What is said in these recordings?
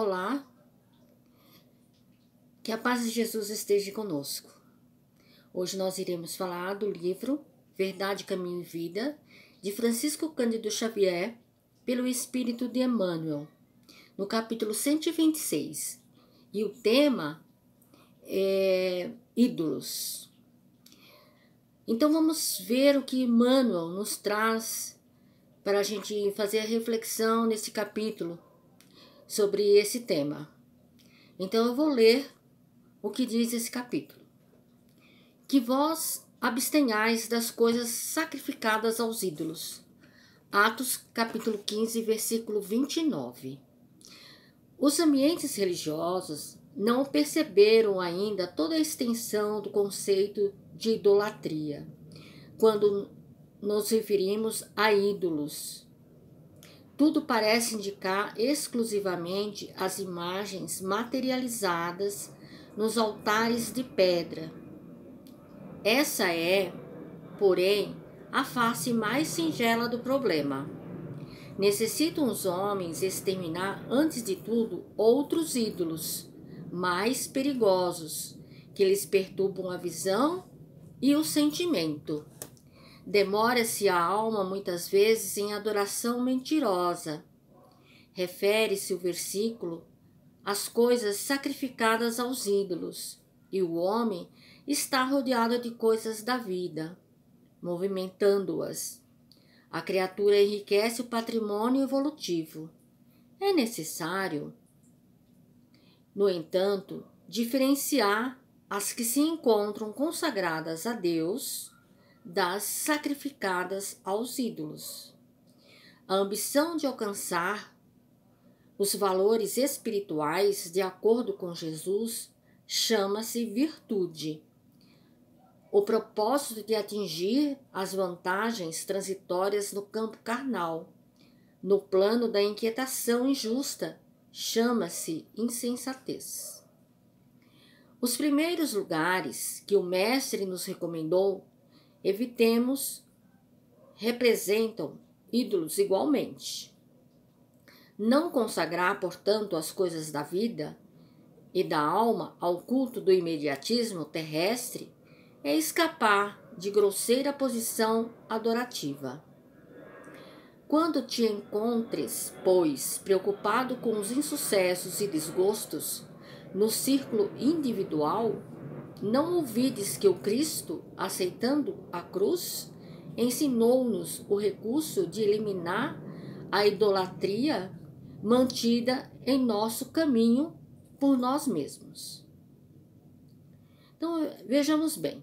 Olá, que a paz de Jesus esteja conosco. Hoje nós iremos falar do livro Verdade, Caminho e Vida, de Francisco Cândido Xavier, pelo Espírito de Emmanuel, no capítulo 126. E o tema é ídolos. Então vamos ver o que Emmanuel nos traz para a gente fazer a reflexão nesse capítulo sobre esse tema. Então eu vou ler o que diz esse capítulo. Que vós abstenhais das coisas sacrificadas aos ídolos. Atos capítulo 15, versículo 29. Os ambientes religiosos não perceberam ainda toda a extensão do conceito de idolatria, quando nos referimos a ídolos. Tudo parece indicar exclusivamente as imagens materializadas nos altares de pedra. Essa é, porém, a face mais singela do problema. Necessitam os homens exterminar, antes de tudo, outros ídolos, mais perigosos, que lhes perturbam a visão e o sentimento. Demora-se a alma muitas vezes em adoração mentirosa. Refere-se o versículo às coisas sacrificadas aos ídolos, e o homem está rodeado de coisas da vida, movimentando-as. A criatura enriquece o patrimônio evolutivo. É necessário, no entanto, diferenciar as que se encontram consagradas a Deus das sacrificadas aos ídolos. A ambição de alcançar os valores espirituais de acordo com Jesus chama-se virtude. O propósito de atingir as vantagens transitórias no campo carnal, no plano da inquietação injusta, chama-se insensatez. Os primeiros lugares que o Mestre nos recomendou evitemos representam ídolos igualmente. Não consagrar, portanto, as coisas da vida e da alma ao culto do imediatismo terrestre é escapar de grosseira posição adorativa. Quando te encontres, pois, preocupado com os insucessos e desgostos no círculo individual, não ouvides que o Cristo, aceitando a cruz, ensinou-nos o recurso de eliminar a idolatria mantida em nosso caminho por nós mesmos. Então, vejamos bem.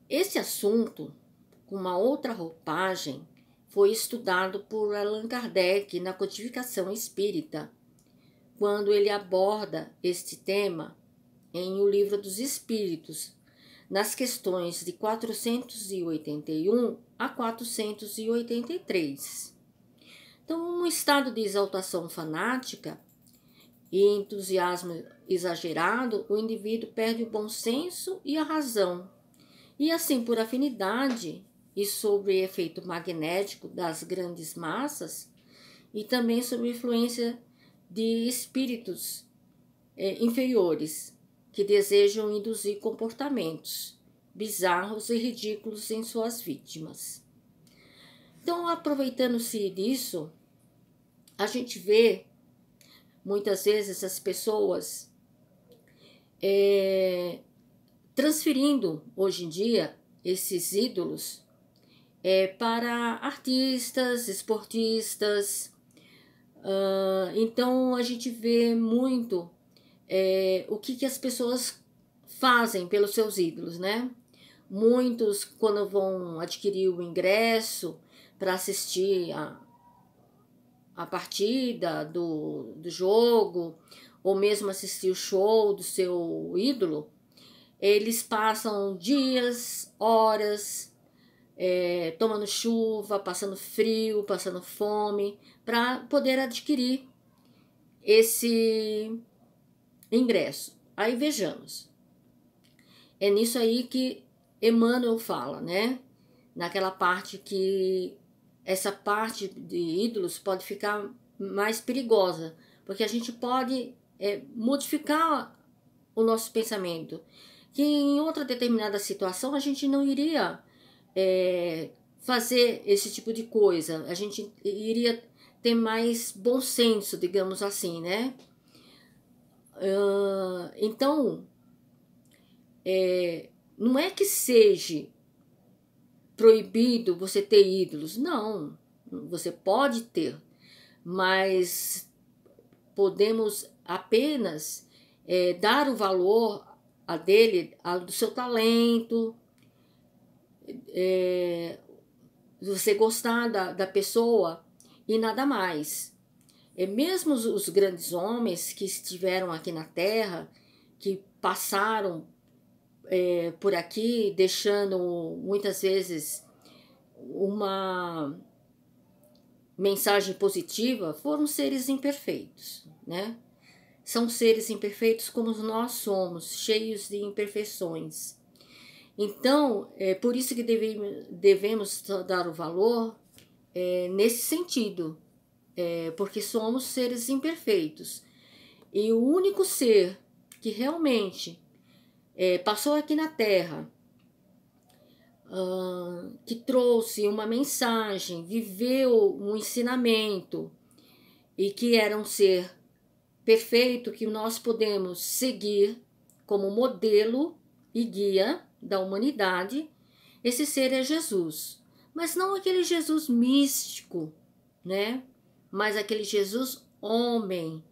Esse assunto, com uma outra roupagem, foi estudado por Allan Kardec na Codificação Espírita, quando ele aborda este tema em O Livro dos Espíritos, nas questões de 481 a 483. Então, num estado de exaltação fanática e entusiasmo exagerado, o indivíduo perde o bom senso e a razão. E assim, por afinidade e sob efeito magnético das grandes massas, e também sob influência de espíritos inferiores, que desejam induzir comportamentos bizarros e ridículos em suas vítimas. Então, aproveitando-se disso, a gente vê muitas vezes as pessoas transferindo hoje em dia esses ídolos para artistas, esportistas. Então a gente vê muito o que as pessoas fazem pelos seus ídolos, né? Muitos, quando vão adquirir o ingresso para assistir a partida do jogo, ou mesmo assistir o show do seu ídolo, eles passam dias, horas, tomando chuva, passando frio, passando fome, para poder adquirir esse ingresso. Aí vejamos, é nisso aí que Emmanuel fala, né? Naquela parte que essa parte de ídolos pode ficar mais perigosa, porque a gente pode modificar o nosso pensamento, que em outra determinada situação a gente não iria fazer esse tipo de coisa, a gente iria ter mais bom senso, digamos assim, né? Então, não é que seja proibido você ter ídolos, não, você pode ter, mas podemos apenas dar o valor do seu talento, você gostar da pessoa e nada mais. Mesmo os grandes homens que estiveram aqui na Terra, que passaram por aqui, deixando muitas vezes uma mensagem positiva, foram seres imperfeitos, né? São seres imperfeitos como nós somos, cheios de imperfeições. Então, é por isso que devemos dar o valor nesse sentido, porque somos seres imperfeitos. E o único ser que realmente passou aqui na Terra, que trouxe uma mensagem, viveu um ensinamento e que era um ser perfeito que nós podemos seguir como modelo e guia da humanidade, esse ser é Jesus. Mas não aquele Jesus místico, né? Mas aquele Jesus homem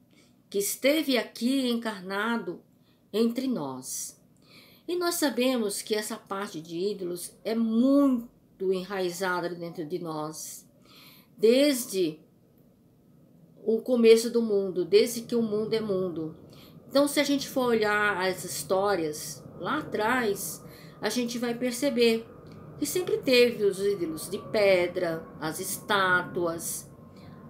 que esteve aqui encarnado entre nós. E nós sabemos que essa parte de ídolos é muito enraizada dentro de nós, desde o começo do mundo, desde que o mundo é mundo. Então, se a gente for olhar as histórias lá atrás, a gente vai perceber que sempre teve os ídolos de pedra, as estátuas,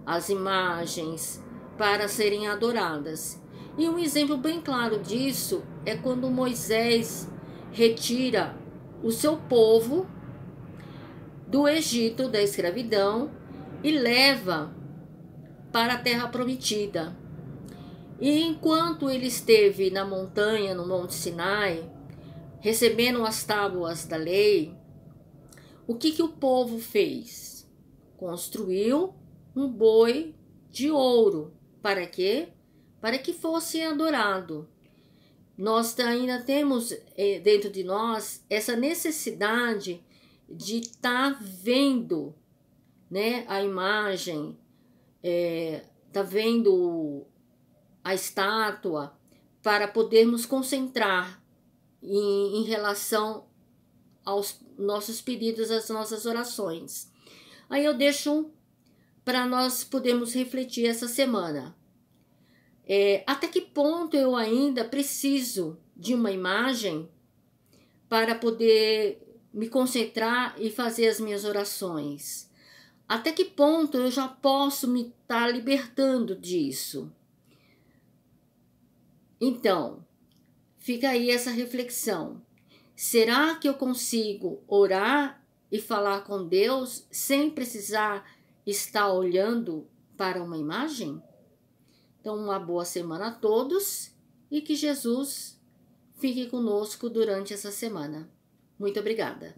as imagens para serem adoradas. E um exemplo bem claro disso é quando Moisés retira o seu povo do Egito, da escravidão, e leva para a terra prometida. E enquanto ele esteve na montanha, no Monte Sinai, recebendo as tábuas da lei, o que o povo fez? Construiu um boi de ouro. Para quê? Para que fosse adorado. Nós ainda temos dentro de nós essa necessidade de estar vendo, né, a imagem, tá vendo a estátua, para podermos concentrar em relação aos nossos pedidos, às nossas orações. Aí eu deixo para nós podermos refletir essa semana. Até que ponto eu ainda preciso de uma imagem para poder me concentrar e fazer as minhas orações? Até que ponto eu já posso me estar libertando disso? Então, fica aí essa reflexão. Será que eu consigo orar e falar com Deus sem precisar estar olhando para uma imagem? Então, uma boa semana a todos e que Jesus fique conosco durante essa semana. Muito obrigada.